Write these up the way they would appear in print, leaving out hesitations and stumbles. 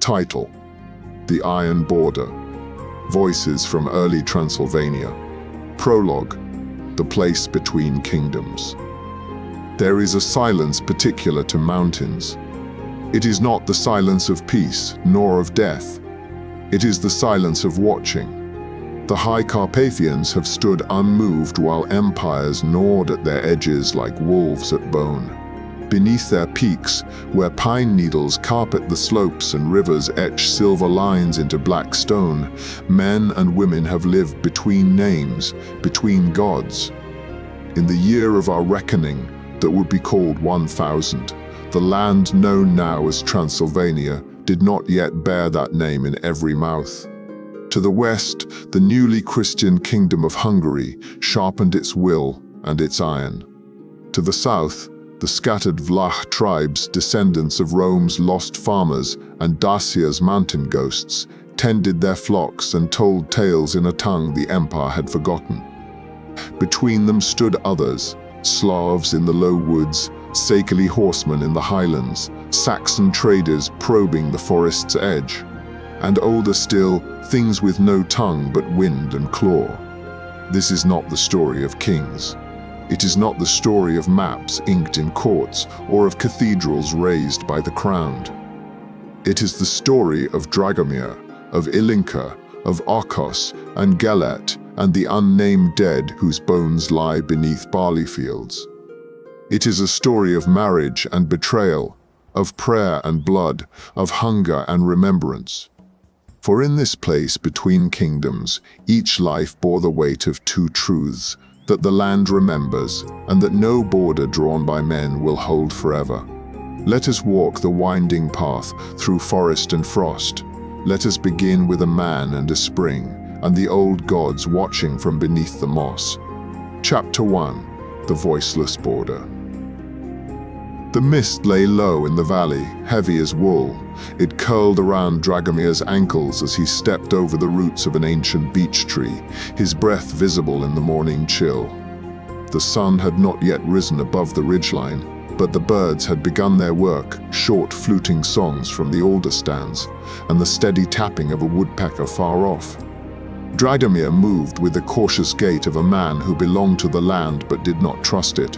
Title: The Iron Border. Voices from Early Transylvania. Prologue: The Place Between Kingdoms. There is a silence particular to mountains. It is not the silence of peace, nor of death. It is the silence of watching. The high Carpathians have stood unmoved while empires gnawed at their edges like wolves at bone. Beneath their peaks, where pine needles carpet the slopes and rivers etch silver lines into black stone, men and women have lived between names, between gods. In the year of our reckoning, that would be called 1000, the land known now as Transylvania did not yet bear that name in every mouth. To the west, the newly Christian kingdom of Hungary sharpened its will and its iron. To the south, the scattered Vlach tribes, descendants of Rome's lost farmers and Dacia's mountain ghosts, tended their flocks and told tales in a tongue the empire had forgotten. Between them stood others, Slavs in the low woods, Székely horsemen in the highlands, Saxon traders probing the forest's edge, and older still, things with no tongue but wind and claw. This is not the story of kings. It is not the story of maps inked in courts or of cathedrals raised by the crowned. It is the story of Dragomir, of Ilinca, of Ákos and Gellért, and the unnamed dead whose bones lie beneath barley fields. It is a story of marriage and betrayal, of prayer and blood, of hunger and remembrance. For in this place between kingdoms, each life bore the weight of two truths, that the land remembers, and that no border drawn by men will hold forever. Let us walk the winding path through forest and frost. Let us begin with a man and a spring, and the old gods watching from beneath the moss. Chapter 1: The Voiceless Border. The mist lay low in the valley, heavy as wool. It curled around Dragomir's ankles as he stepped over the roots of an ancient beech tree, his breath visible in the morning chill. The sun had not yet risen above the ridgeline, but the birds had begun their work, short fluting songs from the alder stands, and the steady tapping of a woodpecker far off. Dragomir moved with the cautious gait of a man who belonged to the land but did not trust it.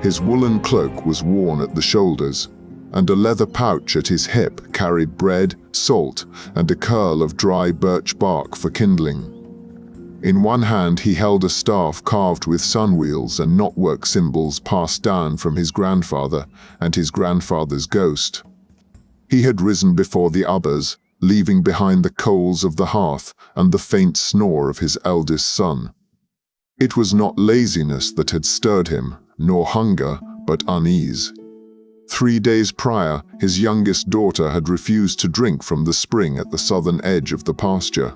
His woolen cloak was worn at the shoulders, and a leather pouch at his hip carried bread, salt, and a curl of dry birch bark for kindling. In one hand he held a staff carved with sun wheels and knotwork symbols passed down from his grandfather and his grandfather's ghost. He had risen before the others, leaving behind the coals of the hearth and the faint snore of his eldest son. It was not laziness that had stirred him, nor hunger, but unease. 3 days prior, his youngest daughter had refused to drink from the spring at the southern edge of the pasture.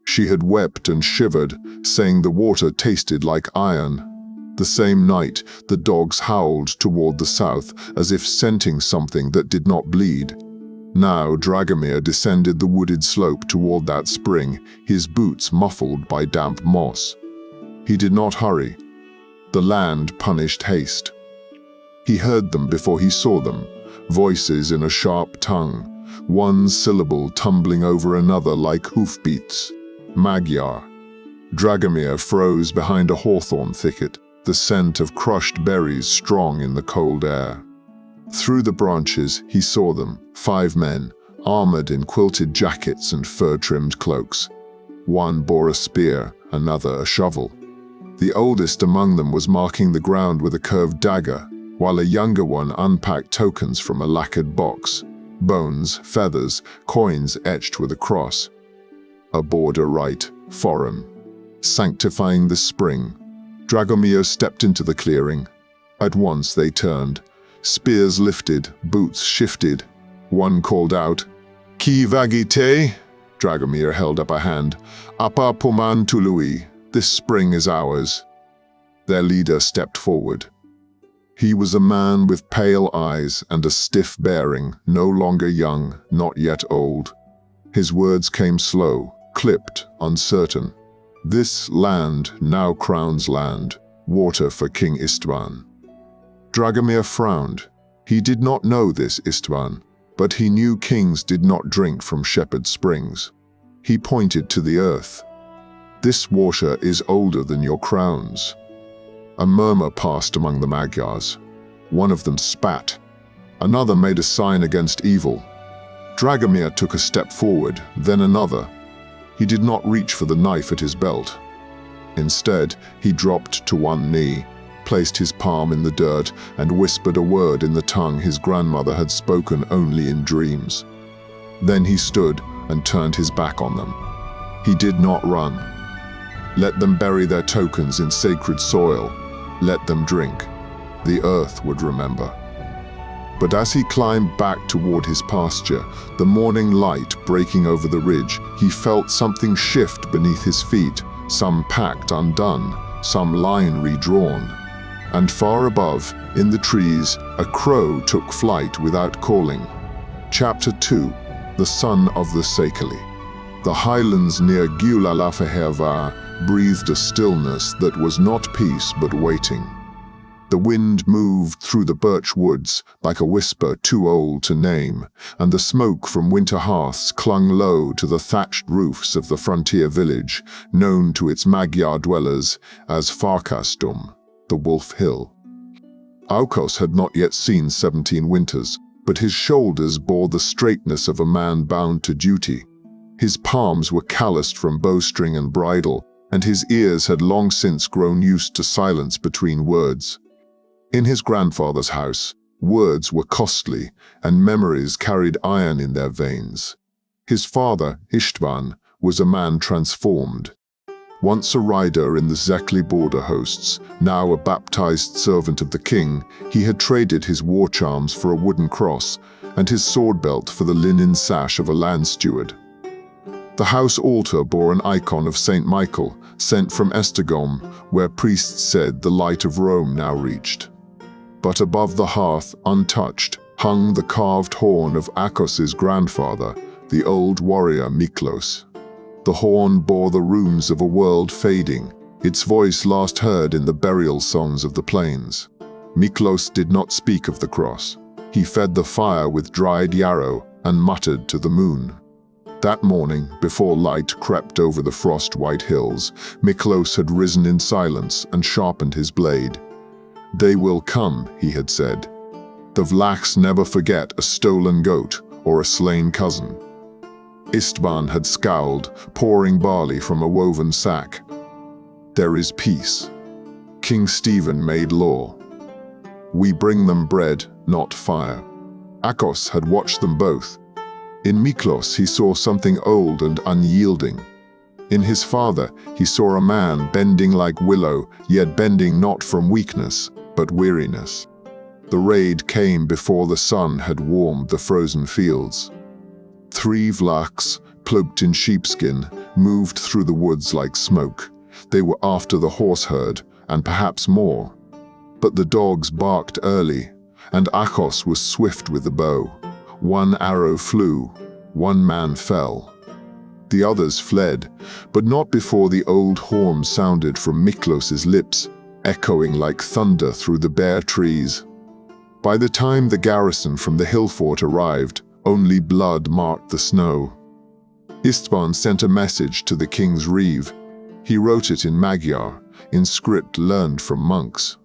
She had wept and shivered, saying the water tasted like iron. The same night, the dogs howled toward the south, as if scenting something that did not bleed. Now Dragomir descended the wooded slope toward that spring, his boots muffled by damp moss. He did not hurry. The land punished haste. He heard them before he saw them, voices in a sharp tongue, one syllable tumbling over another like hoofbeats. Magyar. Dragomir froze behind a hawthorn thicket, the scent of crushed berries strong in the cold air. Through the branches he saw them, 5 men, armored in quilted jackets and fur-trimmed cloaks. One bore a spear, another a shovel. The oldest among them was marking the ground with a curved dagger, while a younger one unpacked tokens from a lacquered box, bones, feathers, coins etched with a cross. A border rite, foreign, sanctifying the spring. Dragomir stepped into the clearing. At once they turned. Spears lifted, boots shifted. One called out, "Ki vagite?" Dragomir held up a hand. "Apa poman tului. This spring is ours." Their leader stepped forward. He was a man with pale eyes and a stiff bearing, no longer young, not yet old. His words came slow, clipped, uncertain. "This land now crowns land, water for King Istvan." Dragomir frowned. He did not know this Istvan. But he knew kings did not drink from shepherd springs. He pointed to the earth. "This water is older than your crowns." A murmur passed among the Magyars. One of them spat. Another made a sign against evil. Dragomir took a step forward, then another. He did not reach for the knife at his belt. Instead, he dropped to one knee, placed his palm in the dirt, and whispered a word in the tongue his grandmother had spoken only in dreams. Then he stood and turned his back on them. He did not run. Let them bury their tokens in sacred soil. Let them drink. The earth would remember. But as he climbed back toward his pasture, the morning light breaking over the ridge, he felt something shift beneath his feet, some pact undone, some line redrawn. And far above, in the trees, a crow took flight without calling. Chapter 2. The Son of the Székely. The highlands near Gyulafehérvár breathed a stillness that was not peace but waiting. The wind moved through the birch woods like a whisper too old to name, and the smoke from winter hearths clung low to the thatched roofs of the frontier village, known to its Magyar dwellers as Farkastum, the Wolf Hill. Ákos had not yet seen 17 winters, but his shoulders bore the straightness of a man bound to duty. His palms were calloused from bowstring and bridle, and his ears had long since grown used to silence between words. In his grandfather's house, words were costly, and memories carried iron in their veins. His father, István, was a man transformed. Once a rider in the Székely border hosts, now a baptized servant of the king, he had traded his war charms for a wooden cross, and his sword belt for the linen sash of a land steward. The house altar bore an icon of Saint Michael, sent from Esztergom, where priests said the light of Rome now reached. But above the hearth, untouched, hung the carved horn of Ákos's grandfather, the old warrior Miklós. The horn bore the runes of a world fading, its voice last heard in the burial songs of the plains. Miklós did not speak of the cross. He fed the fire with dried yarrow and muttered to the moon. That morning, before light crept over the frost-white hills, Miklós had risen in silence and sharpened his blade. "They will come," he had said. "The Vlachs never forget a stolen goat or a slain cousin." István had scowled, pouring barley from a woven sack. "There is peace. King Stephen made law. We bring them bread, not fire." Ákos had watched them both. In Miklós he saw something old and unyielding. In his father he saw a man bending like willow, yet bending not from weakness, but weariness. The raid came before the sun had warmed the frozen fields. 3 Vlachs, cloaked in sheepskin, moved through the woods like smoke. They were after the horse herd, and perhaps more. But the dogs barked early, and Ákos was swift with the bow. 1 arrow flew, 1 man fell. The others fled, but not before the old horn sounded from Miklós's lips, echoing like thunder through the bare trees. By the time the garrison from the hill fort arrived, only blood marked the snow. István sent a message to the king's reeve. He wrote it in Magyar, in script learned from monks.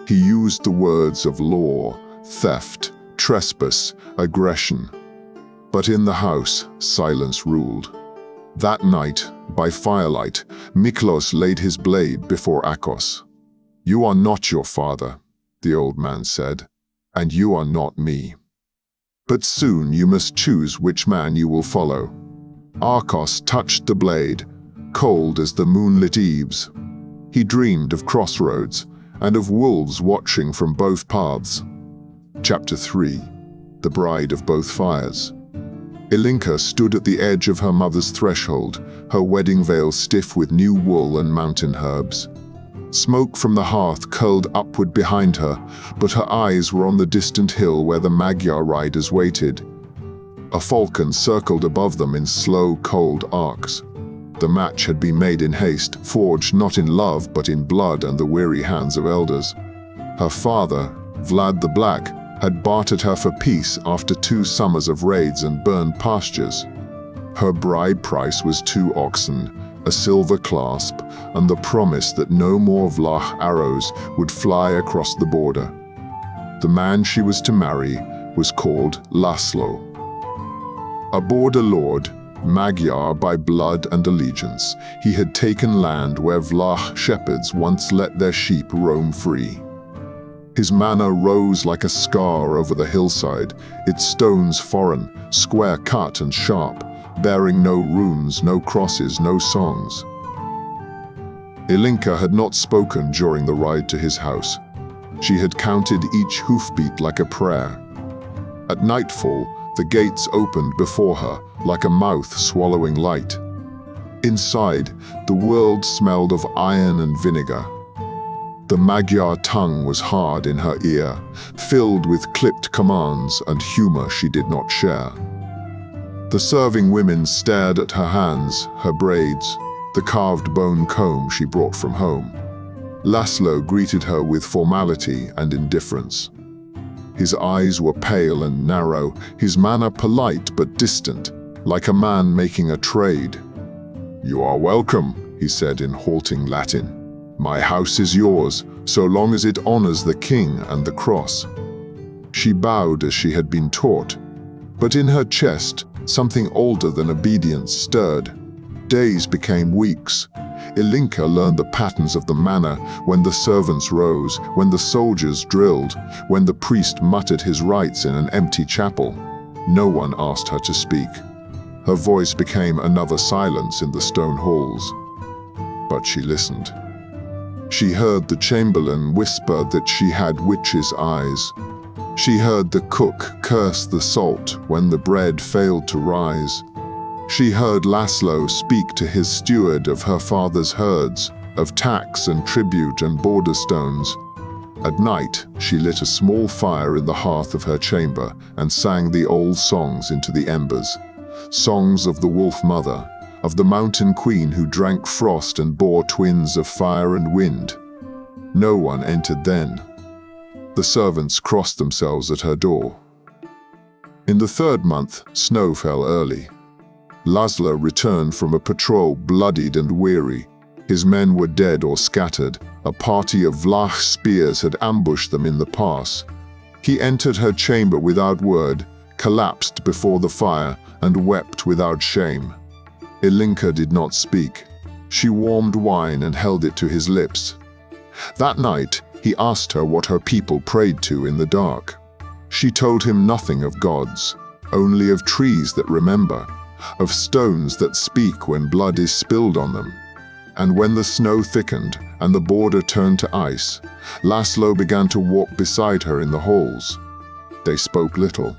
He used the words of law, theft, trespass, aggression. But in the house, silence ruled. That night, by firelight, Miklós laid his blade before Ákos. "You are not your father," the old man said, "and you are not me. But soon you must choose which man you will follow." Ákos touched the blade, cold as the moonlit eaves. He dreamed of crossroads and of wolves watching from both paths. Chapter 3. The Bride of Both Fires. Ilinca stood at the edge of her mother's threshold, her wedding veil stiff with new wool and mountain herbs. Smoke from the hearth curled upward behind her, but her eyes were on the distant hill where the Magyar riders waited. A falcon circled above them in slow, cold arcs. The match had been made in haste, forged not in love but in blood and the weary hands of elders. Her father, Vlad the Black, had bartered her for peace after 2 summers of raids and burned pastures. Her bride price was 2 oxen, a silver clasp, and the promise that no more Vlach arrows would fly across the border. The man she was to marry was called Laszlo. A border lord, Magyar by blood and allegiance, he had taken land where Vlach shepherds once let their sheep roam free. His manor rose like a scar over the hillside, its stones foreign, square cut and sharp, bearing no runes, no crosses, no songs. Ilinca had not spoken during the ride to his house. She had counted each hoofbeat like a prayer. At nightfall, the gates opened before her like a mouth swallowing light. Inside, the world smelled of iron and vinegar. The Magyar tongue was hard in her ear, filled with clipped commands and humor she did not share. The serving women stared at her hands, her braids, the carved bone comb she brought from home. Laszlo greeted her with formality and indifference. His eyes were pale and narrow, his manner polite but distant, like a man making a trade. "You are welcome," he said in halting Latin. "My house is yours, so long as it honors the king and the cross." She bowed as she had been taught, but in her chest, something older than obedience stirred. Days became weeks. Ilinca learned the patterns of the manor, when the servants rose, when the soldiers drilled, when the priest muttered his rites in an empty chapel. No one asked her to speak. Her voice became another silence in the stone halls. But she listened. She heard the chamberlain whisper that she had witches' eyes. She heard the cook curse the salt when the bread failed to rise. She heard Laszlo speak to his steward of her father's herds, of tax and tribute and border stones. At night, she lit a small fire in the hearth of her chamber and sang the old songs into the embers. Songs of the wolf mother, of the mountain queen who drank frost and bore twins of fire and wind. No one entered then. The servants crossed themselves at her door. In the 3rd month, snow fell early. Laszlo returned from a patrol bloodied and weary. His men were dead or scattered. A party of Vlach spears had ambushed them in the pass. He entered her chamber without word, collapsed before the fire, and wept without shame. Ilinca did not speak. She warmed wine and held it to his lips. That night, he asked her what her people prayed to in the dark. She told him nothing of gods, only of trees that remember, of stones that speak when blood is spilled on them. And when the snow thickened and the border turned to ice, Laszlo began to walk beside her in the halls. They spoke little.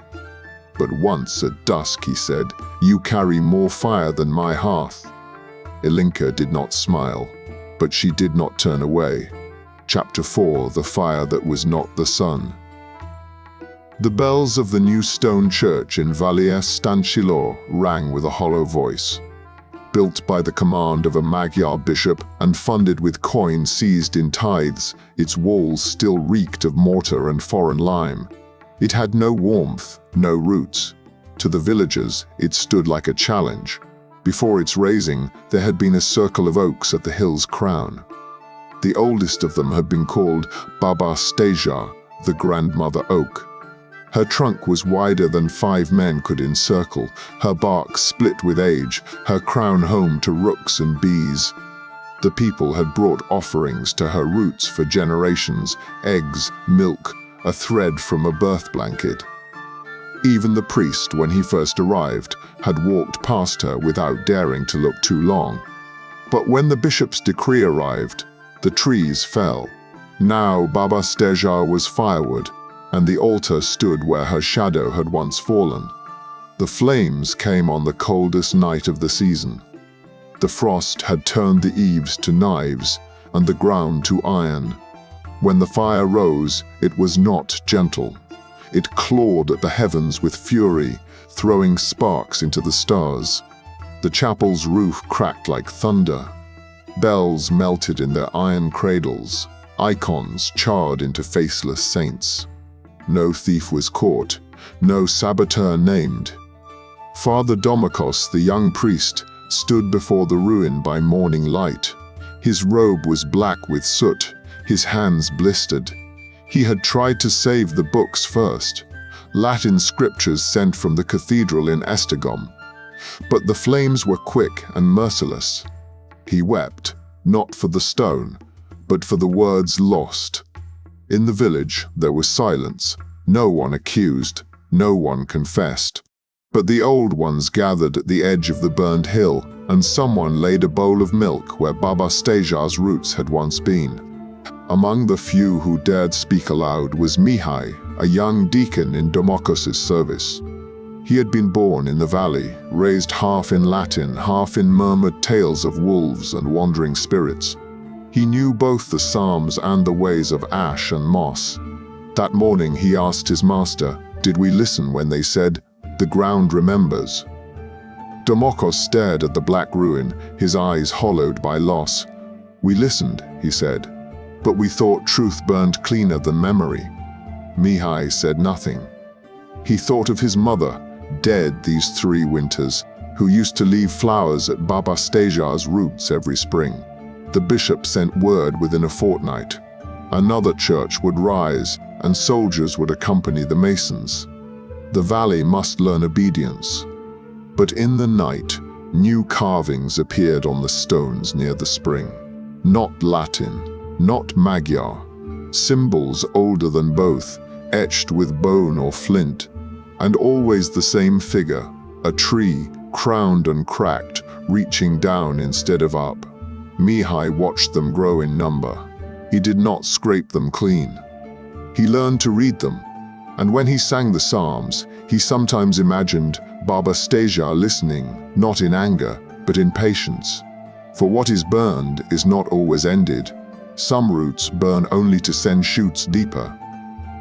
But once at dusk he said, "You carry more fire than my hearth." Ilinca did not smile, but she did not turn away. Chapter 4, The Fire That Was Not the Sun. The bells of the new stone church in Valier Stancilor rang with a hollow voice. Built by the command of a Magyar bishop and funded with coin seized in tithes, its walls still reeked of mortar and foreign lime. It had no warmth, no roots. To the villagers, it stood like a challenge. Before its raising, there had been a circle of oaks at the hill's crown. The oldest of them had been called Baba Steja, the grandmother oak. Her trunk was wider than 5 men could encircle, her bark split with age, her crown home to rooks and bees. The people had brought offerings to her roots for generations, eggs, milk, a thread from a birth blanket. Even the priest, when he first arrived, had walked past her without daring to look too long. But when the bishop's decree arrived, the trees fell. Now Baba Steja was firewood, and the altar stood where her shadow had once fallen. The flames came on the coldest night of the season. The frost had turned the eaves to knives and the ground to iron. When the fire rose, it was not gentle. It clawed at the heavens with fury, throwing sparks into the stars. The chapel's roof cracked like thunder. Bells melted in their iron cradles. Icons charred into faceless saints. no thief was caught, no saboteur named. Father Domikos, the young priest, stood before the ruin by morning light. His robe was black with soot, his hands blistered. He had tried to save the books first, Latin scriptures sent from the cathedral in Esztergom. But the flames were quick and merciless. He wept, not for the stone, but for the words lost. In the village, there was silence. No one accused, no one confessed. But the old ones gathered at the edge of the burned hill, and someone laid a bowl of milk where Baba Stejar's roots had once been. Among the few who dared speak aloud was Mihai, a young deacon in Domokos' service. He had been born in the valley, raised half in Latin, half in murmured tales of wolves and wandering spirits. He knew both the psalms and the ways of ash and moss. That morning he asked his master, "Did we listen when they said, 'The ground remembers'?" Domokos stared at the black ruin, his eyes hollowed by loss. "We listened," he said, "but we thought truth burned cleaner than memory." Mihai said nothing. He thought of his mother, dead these 3 winters, who used to leave flowers at Baba Stejar's roots every spring. The bishop sent word within a fortnight. Another church would rise, and soldiers would accompany the masons. The valley must learn obedience. But in the night, new carvings appeared on the stones near the spring. Not Latin, not Magyar. Symbols older than both, etched with bone or flint. And always the same figure, a tree, crowned and cracked, reaching down instead of up. Mihai watched them grow in number. He did not scrape them clean. He learned to read them, and when he sang the psalms, he sometimes imagined Baba Stejar listening, not in anger, but in patience. For what is burned is not always ended. Some roots burn only to send shoots deeper.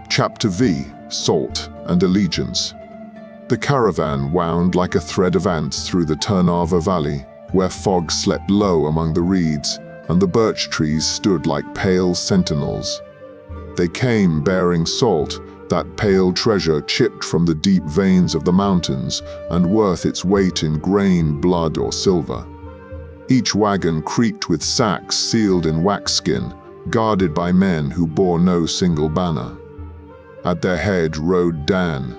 Chapter V, Salt and Allegiance. The caravan wound like a thread of ants through the Ternava Valley, where fog slept low among the reeds, and the birch trees stood like pale sentinels. They came bearing salt, that pale treasure chipped from the deep veins of the mountains and worth its weight in grain, blood, or silver. Each wagon creaked with sacks sealed in waxskin, guarded by men who bore no single banner. At their head rode Dan.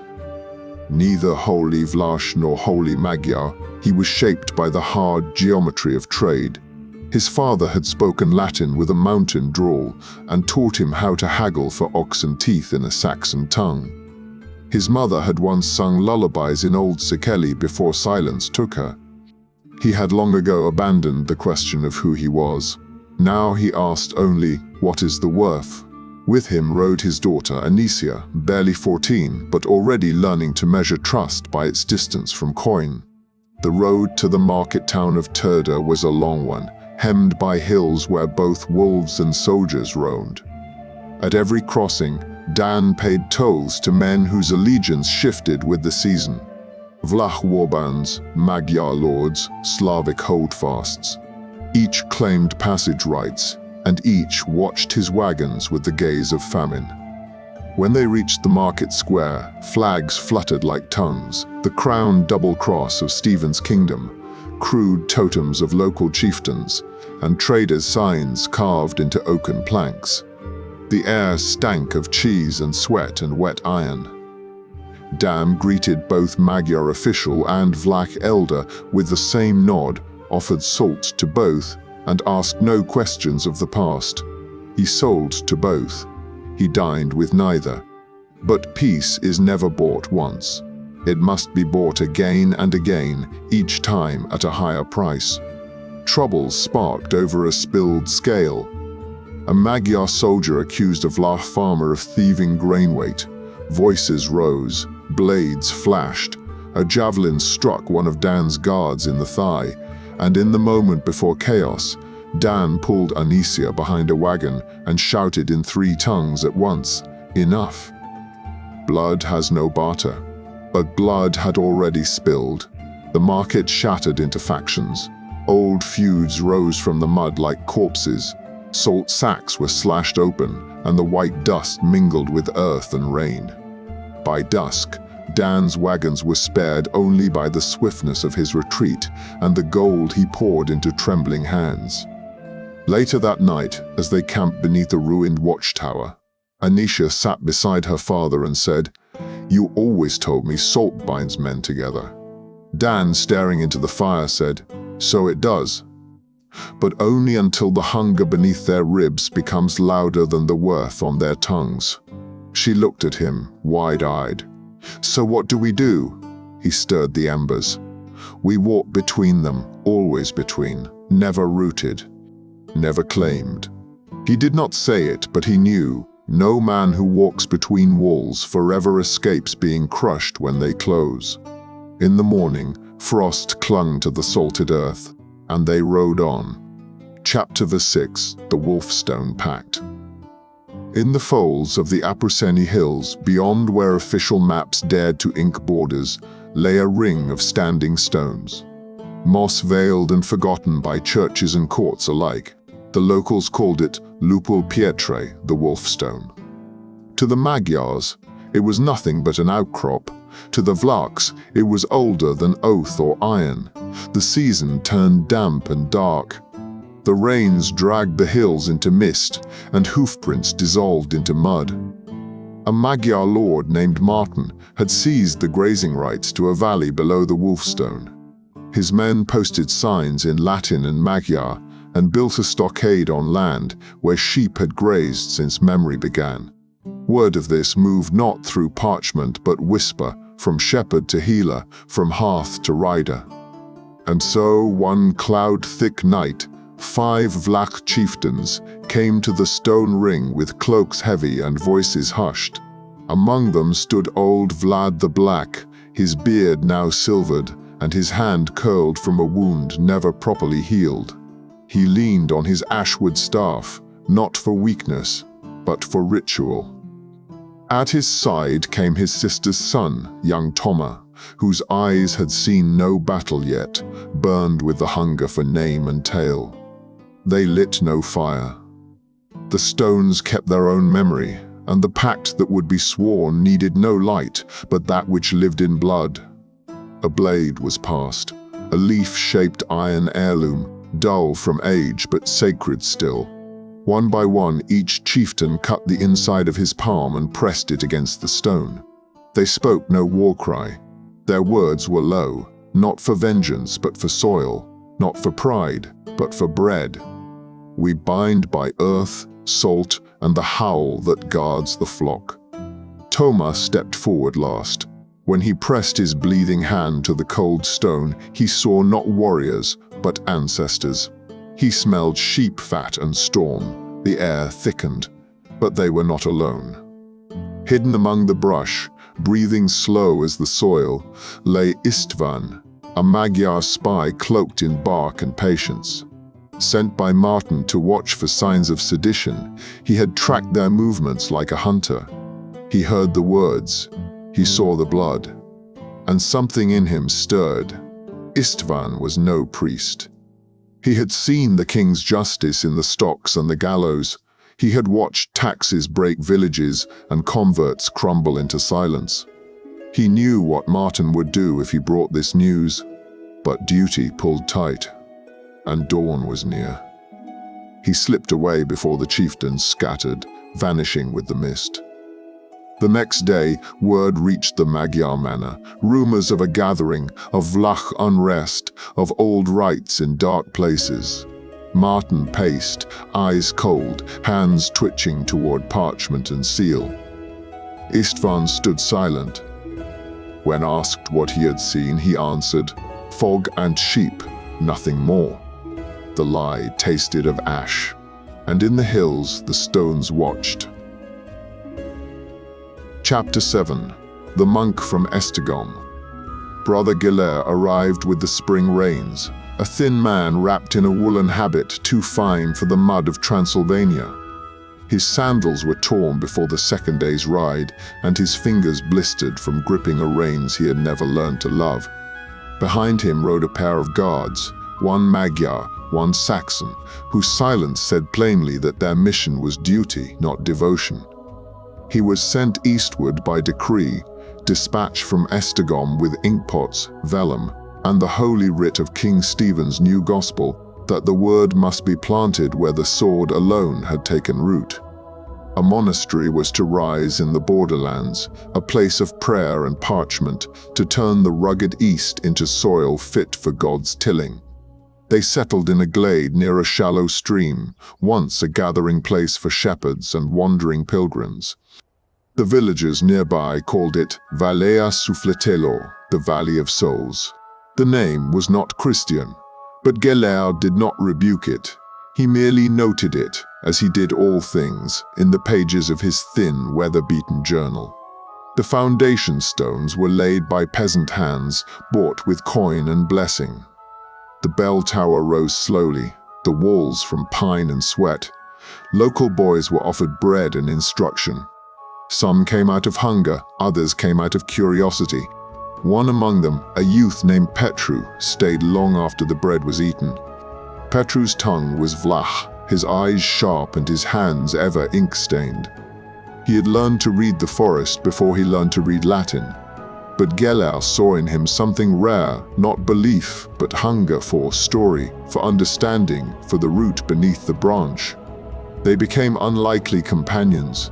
Neither wholly Vlach nor wholly Magyar, he was shaped by the hard geometry of trade. His father had spoken Latin with a mountain drawl and taught him how to haggle for oxen teeth in a Saxon tongue. His mother had once sung lullabies in Old Székely before silence took her. He had long ago abandoned the question of who he was. Now he asked only, "What is the worth?" With him rode his daughter Anicia, barely 14, but already learning to measure trust by its distance from coin. The road to the market town of Turda was a long one, hemmed by hills where both wolves and soldiers roamed. At every crossing, Dan paid tolls to men whose allegiance shifted with the season. Vlach warbands, Magyar lords, Slavic holdfasts. Each claimed passage rights, and each watched his wagons with the gaze of famine. When they reached the market square, flags fluttered like tongues, the crowned double cross of Stephen's kingdom, crude totems of local chieftains, and traders' signs carved into oaken planks. The air stank of cheese and sweat and wet iron. Dan greeted both Magyar official and Vlach elder with the same nod, offered salt to both, and asked no questions of the past. He sold to both. He dined with neither. But peace is never bought once. It must be bought again and again, each time at a higher price. Troubles sparked over a spilled scale. A Magyar soldier accused a Vlach farmer of thieving grain weight. Voices rose, blades flashed. A javelin struck one of Dan's guards in the thigh, and in the moment before chaos, Dan pulled Anicia behind a wagon and shouted in 3 tongues at once, "Enough!" Blood has no barter. But blood had already spilled. The market shattered into factions. Old feuds rose from the mud like corpses. Salt sacks were slashed open, and the white dust mingled with earth and rain. By dusk, Dan's wagons were spared only by the swiftness of his retreat and the gold he poured into trembling hands. Later that night, as they camped beneath a ruined watchtower, Anisha sat beside her father and said, "You always told me salt binds men together." Dan, staring into the fire, said, "So it does. But only until the hunger beneath their ribs becomes louder than the worth on their tongues." She looked at him, wide-eyed. "So what do we do?" He stirred the embers. "We walk between them, always between, never rooted, never claimed." He did not say it, but he knew, no man who walks between walls forever escapes being crushed when they close. In the morning, frost clung to the salted earth, and they rode on. Chapter 6, The Wolfstone Pact. In the folds of the Apruseni Hills, beyond where official maps dared to ink borders, lay a ring of standing stones. Moss-veiled and forgotten by churches and courts alike, the locals called it Lupul Pietre, the Wolfstone. To the Magyars, it was nothing but an outcrop. To the Vlachs, it was older than oath or iron. The season turned damp and dark. The rains dragged the hills into mist, and hoofprints dissolved into mud. A Magyar lord named Martin had seized the grazing rights to a valley below the Wolfstone. His men posted signs in Latin and Magyar and built a stockade on land where sheep had grazed since memory began. Word of this moved not through parchment but whisper, from shepherd to healer, from hearth to rider. And so one cloud-thick night, 5 Vlach chieftains came to the stone ring with cloaks heavy and voices hushed. Among them stood old Vlad the Black, his beard now silvered and his hand curled from a wound never properly healed. He leaned on his ashwood staff, not for weakness, but for ritual. At his side came his sister's son, young Toma, whose eyes had seen no battle yet, burned with the hunger for name and tale. They lit no fire. The stones kept their own memory, and the pact that would be sworn needed no light but that which lived in blood. A blade was passed, a leaf-shaped iron heirloom, dull from age but sacred still. One by one, each chieftain cut the inside of his palm and pressed it against the stone. They spoke no war cry. Their words were low, not for vengeance but for soil, not for pride but for bread. We bind by earth, salt, and the howl that guards the flock. Toma stepped forward last. When he pressed his bleeding hand to the cold stone, he saw not warriors, but ancestors. He smelled sheep fat and storm. The air thickened, but they were not alone. Hidden among the brush, breathing slow as the soil, lay Istvan, a Magyar spy cloaked in bark and patience. Sent by Martin to watch for signs of sedition, he had tracked their movements like a hunter. He heard the words, he saw the blood, and something in him stirred. Istvan was no priest. He had seen the king's justice in the stocks and the gallows. He had watched taxes break villages and converts crumble into silence. He knew what Martin would do if he brought this news, but duty pulled tight, and dawn was near. He slipped away before the chieftains scattered, vanishing with the mist. The next day, word reached the Magyar manor, rumors of a gathering, of Vlach unrest, of old rites in dark places. Martin paced, eyes cold, hands twitching toward parchment and seal. Istvan stood silent. When asked what he had seen, he answered, "Fog and sheep, nothing more." The lie tasted of ash, and in the hills the stones watched. Chapter 7, The Monk from Estegom. Brother Gellért arrived with the spring rains, a thin man wrapped in a woolen habit too fine for the mud of Transylvania. His sandals were torn before the second day's ride, and his fingers blistered from gripping a reins he had never learned to love. Behind him rode a pair of guards, one Magyar, one Saxon, whose silence said plainly that their mission was duty, not devotion. He was sent eastward by decree, dispatched from Esztergom with inkpots, vellum, and the holy writ of King Stephen's new gospel that the word must be planted where the sword alone had taken root. A monastery was to rise in the borderlands, a place of prayer and parchment, to turn the rugged east into soil fit for God's tilling. They settled in a glade near a shallow stream, once a gathering place for shepherds and wandering pilgrims. The villagers nearby called it Valea Sufletelo, the Valley of Souls. The name was not Christian, but Gellért did not rebuke it. He merely noted it, as he did all things, in the pages of his thin, weather-beaten journal. The foundation stones were laid by peasant hands, bought with coin and blessing. The bell tower rose slowly, the walls from pine and sweat. Local boys were offered bread and instruction. Some came out of hunger, others came out of curiosity. One among them, a youth named Petru, stayed long after the bread was eaten. Petru's tongue was vlach, his eyes sharp and his hands ever ink-stained. He had learned to read the forest before he learned to read Latin. But Gellért saw in him something rare, not belief, but hunger for story, for understanding, for the root beneath the branch. They became unlikely companions.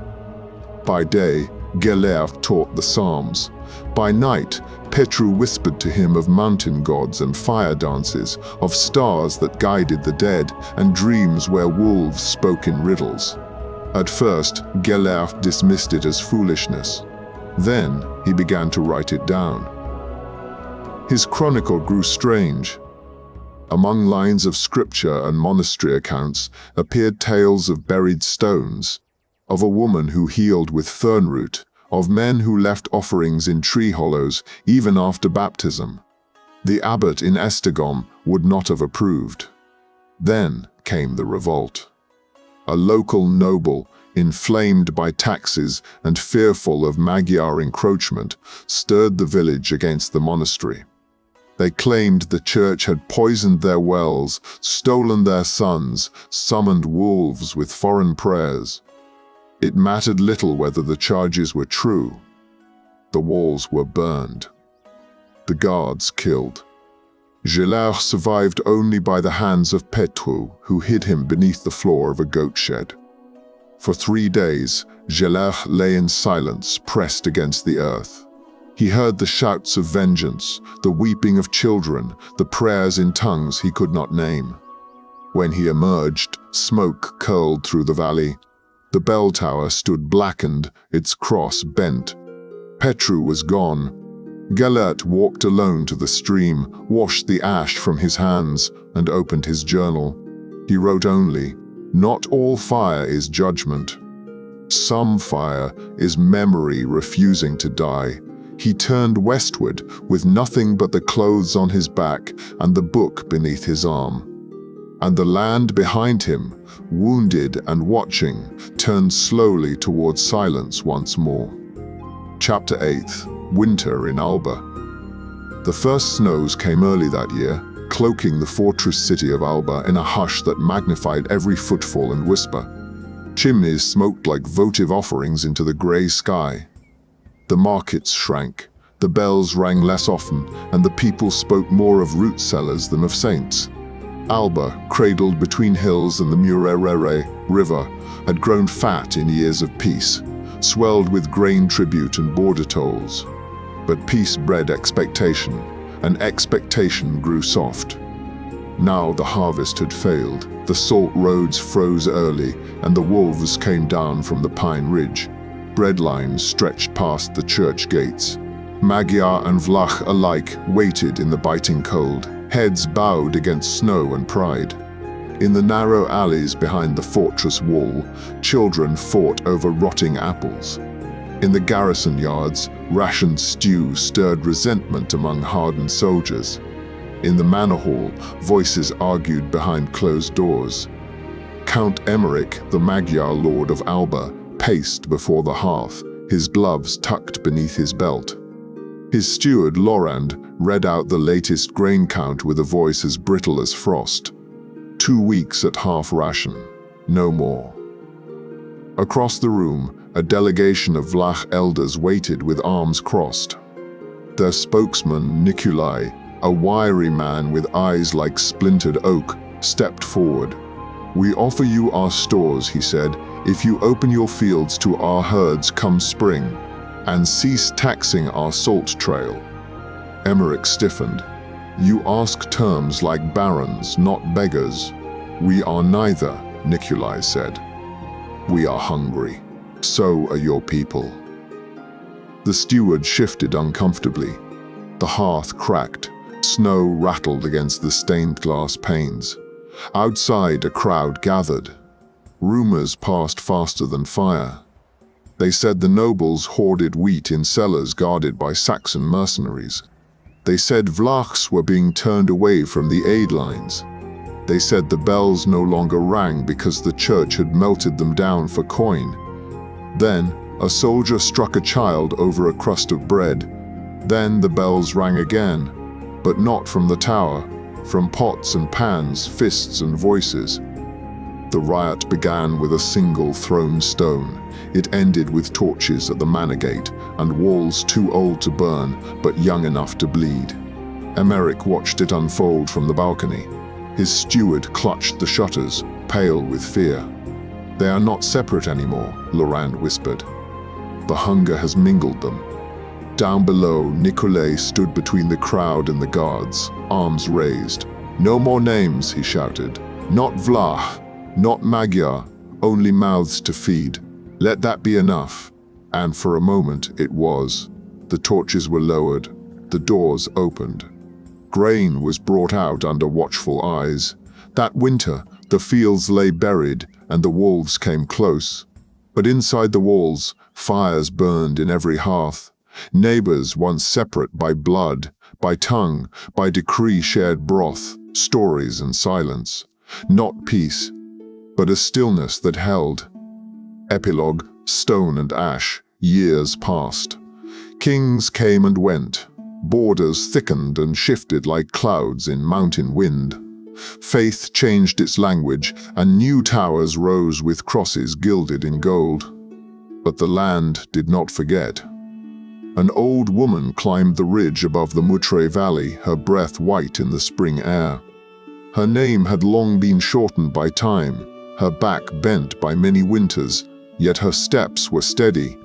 By day, Gellért taught the Psalms. By night, Petru whispered to him of mountain gods and fire dances, of stars that guided the dead, and dreams where wolves spoke in riddles. At first, Gellért dismissed it as foolishness. Then, he began to write it down. His chronicle grew strange. Among lines of scripture and monastery accounts appeared tales of buried stones, of a woman who healed with fernroot, of men who left offerings in tree hollows even after baptism. The abbot in Esztergom would not have approved. Then came the revolt. A local noble, inflamed by taxes and fearful of Magyar encroachment, stirred the village against the monastery. They claimed the church had poisoned their wells, stolen their sons, summoned wolves with foreign prayers. It mattered little whether the charges were true. The walls were burned. The guards killed. Gellért survived only by the hands of Petru, who hid him beneath the floor of a goat shed. For 3 days, Gellért lay in silence, pressed against the earth. He heard the shouts of vengeance, the weeping of children, the prayers in tongues he could not name. When he emerged, smoke curled through the valley. The bell tower stood blackened, its cross bent. Petru was gone. Gellért walked alone to the stream, washed the ash from his hands, and opened his journal. He wrote only, "Not all fire is judgment. Some fire is memory refusing to die." He turned westward, with nothing but the clothes on his back and the book beneath his arm. And the land behind him, wounded and watching, turned slowly towards silence once more. Chapter 8. Winter in Alba. The first snows came early that year, cloaking the fortress city of Alba in a hush that magnified every footfall and whisper. Chimneys smoked like votive offerings into the grey sky. The markets shrank, the bells rang less often, and the people spoke more of root sellers than of saints. Alba, cradled between hills and the Murerere River, had grown fat in years of peace, swelled with grain tribute and border tolls. But peace bred expectation, and expectation grew soft. Now the harvest had failed, the salt roads froze early, and the wolves came down from the pine ridge. Bread lines stretched past the church gates. Magyar and Vlach alike waited in the biting cold, heads bowed against snow and pride. In the narrow alleys behind the fortress wall, children fought over rotting apples. In the garrison yards, rationed stew stirred resentment among hardened soldiers. In the manor hall, voices argued behind closed doors. Count Emmerich, the Magyar lord of Alba, paced before the hearth, his gloves tucked beneath his belt. His steward, Laurent, read out the latest grain count with a voice as brittle as frost. 2 weeks at half ration, no more. Across the room, a delegation of Vlach elders waited with arms crossed. Their spokesman, Nikolai, a wiry man with eyes like splintered oak, stepped forward. "We offer you our stores," he said, "if you open your fields to our herds come spring, and cease taxing our salt trail." Emmerich stiffened. "You ask terms like barons, not beggars." "We are neither," Nikolai said. "We are hungry. So are your people." The steward shifted uncomfortably. The hearth cracked. Snow rattled against the stained glass panes. Outside, a crowd gathered. Rumors passed faster than fire. They said the nobles hoarded wheat in cellars guarded by Saxon mercenaries. They said Vlachs were being turned away from the aid lines. They said the bells no longer rang because the church had melted them down for coin. Then, a soldier struck a child over a crust of bread. Then the bells rang again, but not from the tower, from pots and pans, fists and voices. The riot began with a single thrown stone. It ended with torches at the manor gate and walls too old to burn, but young enough to bleed. Emmerich watched it unfold from the balcony. His steward clutched the shutters, pale with fear. "They are not separate anymore," Laurent whispered. "The hunger has mingled them." Down below, Nikolai stood between the crowd and the guards, arms raised. "No more names," he shouted. "Not Vlach, not Magyar, only mouths to feed. Let that be enough." And for a moment it was. The torches were lowered. The doors opened. Grain was brought out under watchful eyes. That winter, the fields lay buried and the wolves came close. But inside the walls, fires burned in every hearth. Neighbors once separate by blood, by tongue, by decree shared broth, stories and silence. Not peace, but a stillness that held. Epilogue, stone and ash, years passed. Kings came and went. Borders thickened and shifted like clouds in mountain wind. Faith changed its language, and new towers rose with crosses gilded in gold. But the land did not forget. An old woman climbed the ridge above the Mutre Valley, her breath white in the spring air. Her name had long been shortened by time, her back bent by many winters, yet her steps were steady.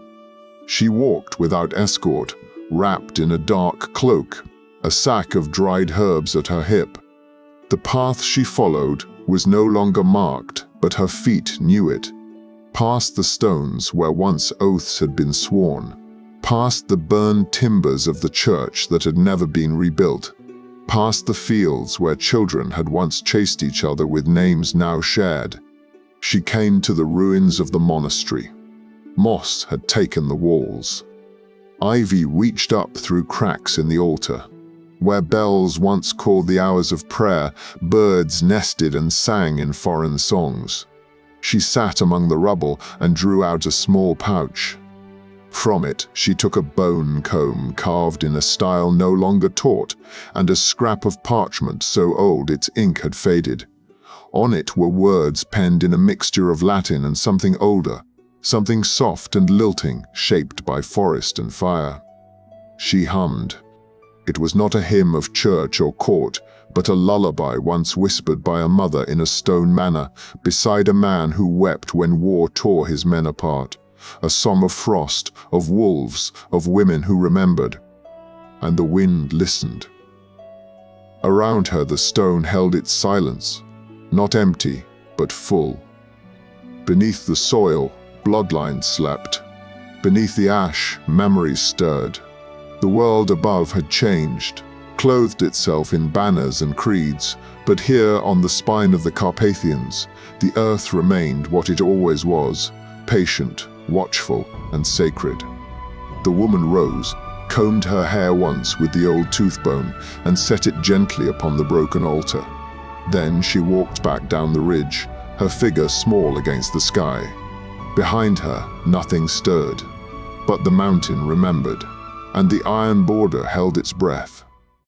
She walked without escort, wrapped in a dark cloak, a sack of dried herbs at her hip. The path she followed was no longer marked, but her feet knew it. Past the stones where once oaths had been sworn, past the burned timbers of the church that had never been rebuilt, past the fields where children had once chased each other with names now shared. She came to the ruins of the monastery. Moss had taken the walls. Ivy reached up through cracks in the altar. Where bells once called the hours of prayer, birds nested and sang in foreign songs. She sat among the rubble and drew out a small pouch. From it, she took a bone comb carved in a style no longer taught, and a scrap of parchment so old its ink had faded. On it were words penned in a mixture of Latin and something older, something soft and lilting, shaped by forest and fire. She hummed. It was not a hymn of church or court, but a lullaby once whispered by a mother in a stone manor, beside a man who wept when war tore his men apart. A song of frost, of wolves, of women who remembered. And the wind listened. Around her the stone held its silence, not empty, but full. Beneath the soil, bloodlines slept. Beneath the ash, memories stirred. The world above had changed, clothed itself in banners and creeds, but here on the spine of the Carpathians, the earth remained what it always was, patient, watchful, and sacred. The woman rose, combed her hair once with the old toothbone, and set it gently upon the broken altar. Then she walked back down the ridge, her figure small against the sky. Behind her, nothing stirred, but the mountain remembered, and the iron border held its breath.